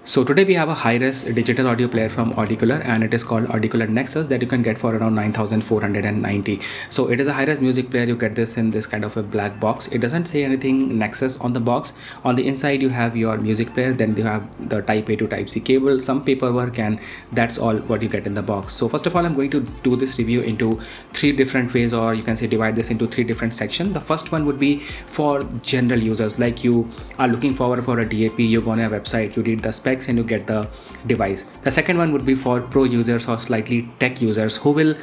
So today we have a high-res digital audio player from Audiocular, and it is called Audiocular Nexus that you can get for around 9,490. So it is a high-res music player. You get this in this kind of a black box. It doesn't say anything Nexus on the box. On the inside you have your music player, then you have the type A to type C cable, some paperwork, and that's all what you get in the box. So first of all, I'm going to do this review into three different ways, or you can say divide this into three different sections. The first one would be for general users, like you are looking forward for a DAP, you go on a website, you read the specs and you get the device. The second one would be for pro users or slightly tech users who will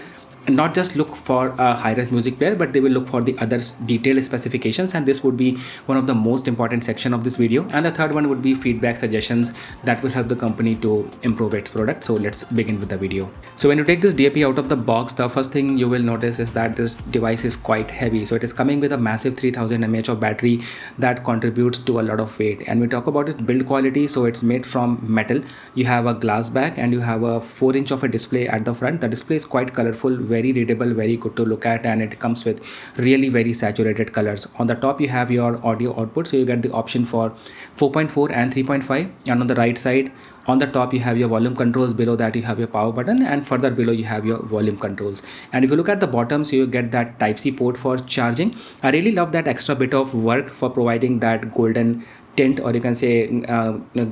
not just look for a high-res music player, but they will look for the other detailed specifications, and this would be one of the most important section of this video. And the third one would be feedback suggestions that will help the company to improve its product. So let's begin with the video. So when you take this DAP out of the box, the first thing you will notice is that this device is quite heavy. So it is coming with a massive 3000 mAh of battery that contributes to a lot of weight. And we talk about its build quality, so it's made from metal. You have a glass back and you have a 4-inch of a display at the front. The display is quite colorful, very readable, very good to look at, and it comes with really very saturated colors. On the top you have your audio output, so you get the option for 4.4 and 3.5, and on the right side on the top you have your volume controls, below that you have your power button, and further below you have your volume controls. And if you look at the bottom, so you get that type C port for charging. I really love that extra bit of work for providing that golden tint, or you can say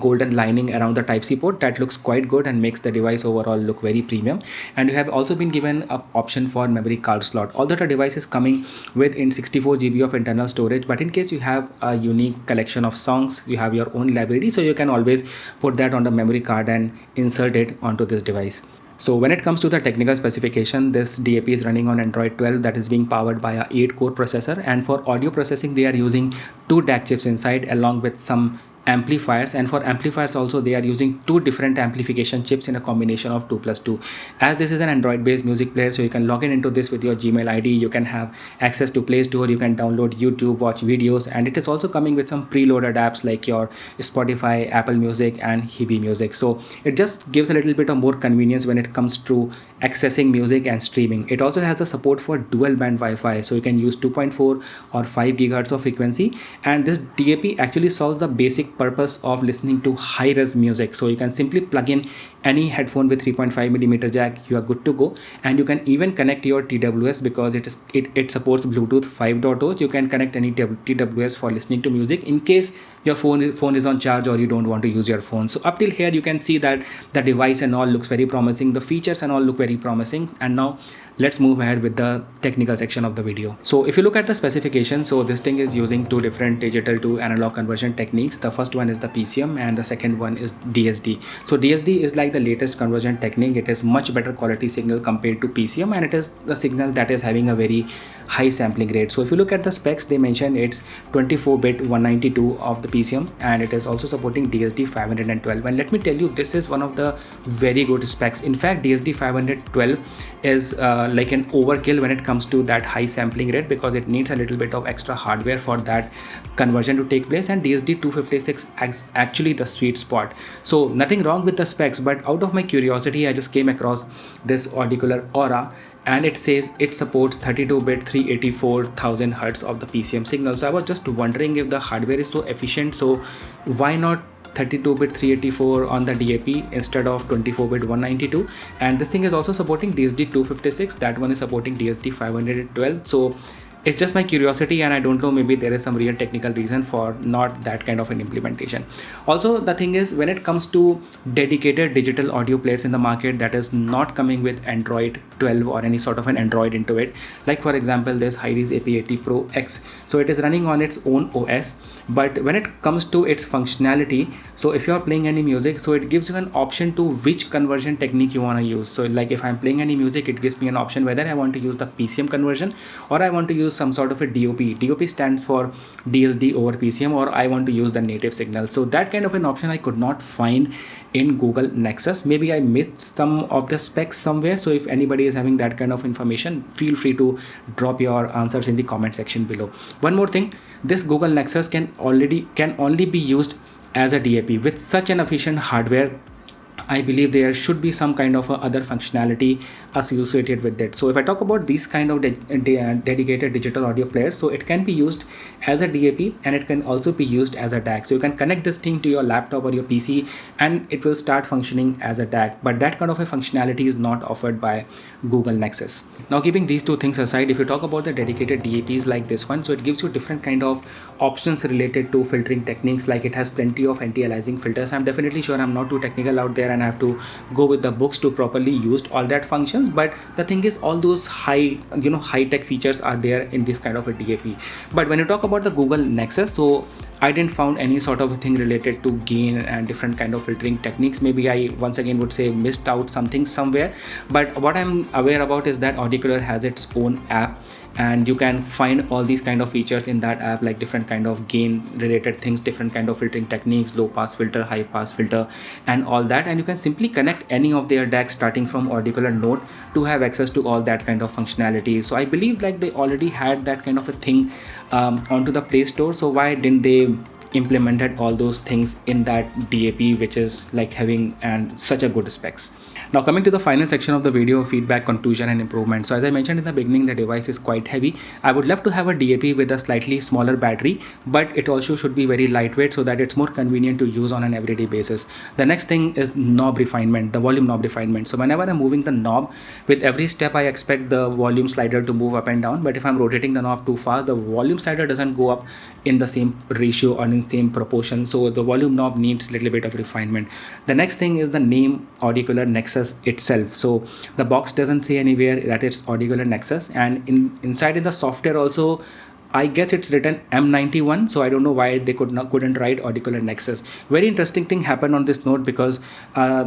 golden lining around the type C port. That looks quite good and makes the device overall look very premium. And you have also been given an option for memory card slot, although the device is coming with in 64 GB of internal storage, but in case you have a unique collection of songs, you have your own library, so you can always put that on the memory card and insert it onto this device. So when it comes to the technical specification, this DAP is running on Android 12 that is being powered by a 8-core processor, and for audio processing they are using 2 DAC chips inside along with some amplifiers, and for amplifiers also they are using 2 different amplification chips in a combination of 2+2. As this is an Android based music player, so you can log in into this with your Gmail ID, you can have access to Play Store, you can download YouTube, watch videos, and it is also coming with some preloaded apps like your Spotify, Apple Music and Hibi Music. So it just gives a little bit of more convenience when it comes to accessing music and streaming. It also has the support for dual band Wi-Fi, so you can use 2.4 or 5 GHz of frequency, and this DAP actually solves the basic purpose of listening to high-res music. So you can simply plug in any headphone with 3.5mm jack, you are good to go. And you can even connect your TWS because it supports Bluetooth 5.0. You can connect any TWS for listening to music in case your phone is on charge or you don't want to use your phone. So up till here you can see that the device and all looks very promising, the features and all look very promising. And now let's move ahead with the technical section of the video. So if you look at the specifications, so this thing is using 2 different digital to analog conversion techniques. The first one is the PCM and the second one is DSD. So DSD is like the latest conversion technique. It is much better quality signal compared to PCM, and it is the signal that is having a very high sampling rate. So if you look at the specs, they mention it's 24-bit 192 of the PCM, and it is also supporting DSD 512. And let me tell you, this is one of the very good specs. In fact, DSD 512 is like an overkill when it comes to that high sampling rate, because it needs a little bit of extra hardware for that conversion to take place, and DSD 256 is actually the sweet spot. So nothing wrong with the specs, but out of my curiosity I just came across this Audiocular Aura, and it says it supports 32-bit 384,000 Hz of the PCM signal. So I was just wondering, if the hardware is so efficient, so why not 32-bit 384 on the DAP instead of 24-bit 192? And this thing is also supporting DSD 256, that one is supporting DSD 512. So it's just my curiosity, and I don't know, maybe there is some real technical reason for not that kind of an implementation. Also, the thing is, when it comes to dedicated digital audio players in the market that is not coming with Android 12 or any sort of an Android into it, like for example this Hyris AP80 Pro X, so it is running on its own OS, but when it comes to its functionality, so if you are playing any music, so it gives you an option to which conversion technique you want to use. So like if I'm playing any music, it gives me an option whether I want to use the PCM conversion or I want to use some sort of a DOP. DOP stands for DSD over PCM, or I want to use the native signal. So that kind of an option I could not find in Google Nexus. Maybe I missed some of the specs somewhere. So if anybody is having that kind of information, feel free to drop your answers in the comment section below. One more thing, this Google Nexus can only be used as a DAP with such an efficient hardware I believe there should be some kind of other functionality associated with it. So if I talk about these kind of dedicated digital audio players, so it can be used as a DAP and it can also be used as a DAC. So you can connect this thing to your laptop or your PC and it will start functioning as a DAC. But that kind of a functionality is not offered by Google Nexus. Now, keeping these two things aside, if you talk about the dedicated DAPs like this one, so it gives you different kind of options related to filtering techniques. Like it has plenty of anti-aliasing filters. I'm definitely sure I'm not too technical out there and I have to go with the books to properly use all that functions, but the thing is all those high tech features are there in this kind of a DAP. But when you talk about the Google Nexus, so I didn't found any sort of thing related to gain and different kind of filtering techniques. Maybe I once again would say missed out something somewhere, but what I'm aware about is that Audiocular has its own app and you can find all these kind of features in that app, like different kind of gain related things, different kind of filtering techniques, low pass filter, high pass filter and all that, and you can simply connect any of their DACs starting from Audiocular Note to have access to all that kind of functionality. So I believe like they already had that kind of a thing onto the Play Store, so why didn't they implemented all those things in that DAP, which is like having and such a good specs. Now coming to the final section of the video, feedback, conclusion and improvement. So as I mentioned in the beginning, the device is quite heavy. I would love to have a DAP with a slightly smaller battery, but it also should be very lightweight so that it's more convenient to use on an everyday basis. The next thing is knob refinement, the volume knob refinement. So whenever I'm moving the knob, with every step I expect the volume slider to move up and down, but if I'm rotating the knob too fast, the volume slider doesn't go up in the same ratio or in same proportion, so the volume knob needs a little bit of refinement. The next thing is the name Audiocular Nexus itself. So the box doesn't say anywhere that it's Audiocular Nexus, and inside in the software also I guess it's written M91, so I don't know why they couldn't write Audiocular Nexus. Very interesting thing happened on this note because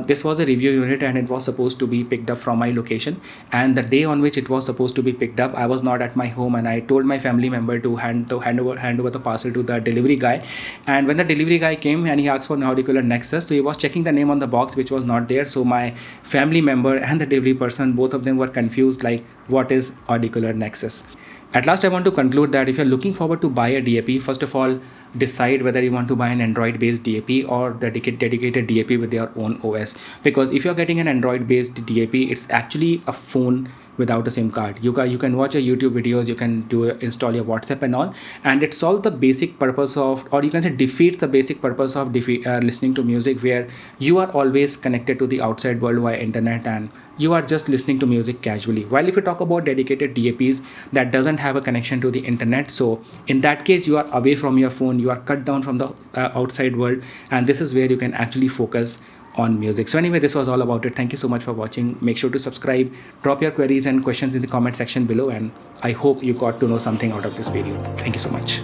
this was a review unit and it was supposed to be picked up from my location, and the day on which it was supposed to be picked up, I was not at my home and I told my family member to hand over the parcel to the delivery guy. And when the delivery guy came and he asked for an Audiocular Nexus, so he was checking the name on the box which was not there. So my family member and the delivery person, both of them were confused, like what is Audiocular Nexus. At last, I want to conclude that if you're looking forward to buy a DAP, first of all, decide whether you want to buy an Android-based DAP or dedicated DAP with your own OS. Because if you're getting an Android-based DAP, it's actually a phone without a SIM card. You can watch your YouTube videos, you can install your WhatsApp and all, and it solves the basic purpose of, or you can say defeats the basic purpose of listening to music, where you are always connected to the outside world via internet and you are just listening to music casually. While if you talk about dedicated DAPs that doesn't have a connection to the internet, so in that case you are away from your phone, you are cut down from the outside world, and this is where you can actually focus on music. So anyway, this was all about it. Thank you so much for watching. Make sure to subscribe, drop your queries and questions in the comment section below, and I hope you got to know something out of this video. Thank you so much.